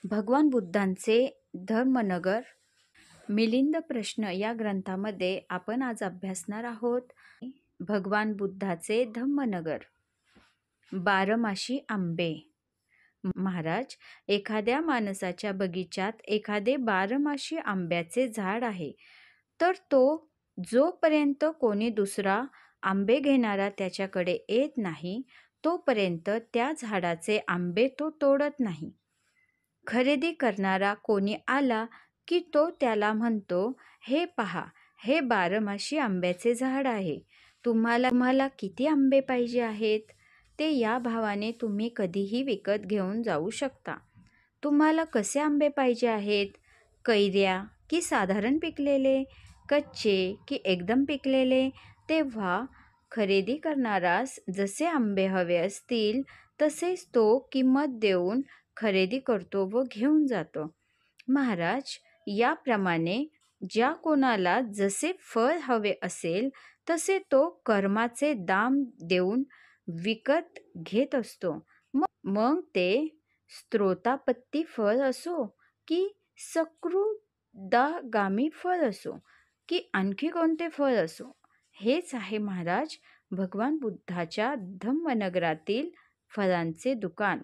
भगवान बुद्धांचे धम्मनगर मिलिंद प्रश्न या ग्रंथामध्ये आपण आज अभ्यासणार आहोत. भगवान बुद्धाचे धम्मनगर. बारमाशी आंबे. महाराज, एखाद्या माणसाच्या बगीचात एखादे बारमाशी आंब्याचे झाड आहे, तर तो जोपर्यंत कोणी दुसरा आंबे घेणारा त्याच्याकडे येत नाही तोपर्यंत त्या झाडाचे आंबे तो तोडत नाही. खरेदी करणारा कोणी आला की तो त्याला म्हणतो, हे पहा, हे बारमाशी आंब्याचे झाड आहे. तुम्हाला किती आंबे पाहिजे आहेत ते या भावाने तुम्ही कधीही विकत घेऊन जाऊ शकता. तुम्हाला कसे आंबे पाहिजे आहेत? कैऱ्या की साधारण पिकलेले, कच्चे की एकदम पिकलेले? तेव्हा खरेदी करणारास जसे आंबे हवे असतील तसेच तो किंमत देऊन खरेदी करतो व घेऊन जातो. महाराज, याप्रमाणे ज्या कोणाला जसे फळ हवे असेल तसे तो कर्माचे दाम देऊन विकत घेत असतो. मग ते स्त्रोतापत्ती फळ असो की सकृदागामी फळ असो की आणखी कोणते फळ असो. हेच आहे महाराज भगवान बुद्धाच्या धम्मनगरातील फळांचे दुकान.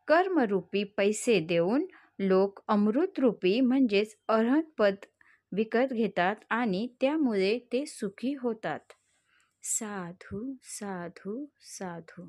कर्मरूपी पैसे देऊन लोक अमृतरूपी म्हणजेच अरहतपद विकत घेतात आणि त्यामुळे ते सुखी होतात. साधू साधू साधू.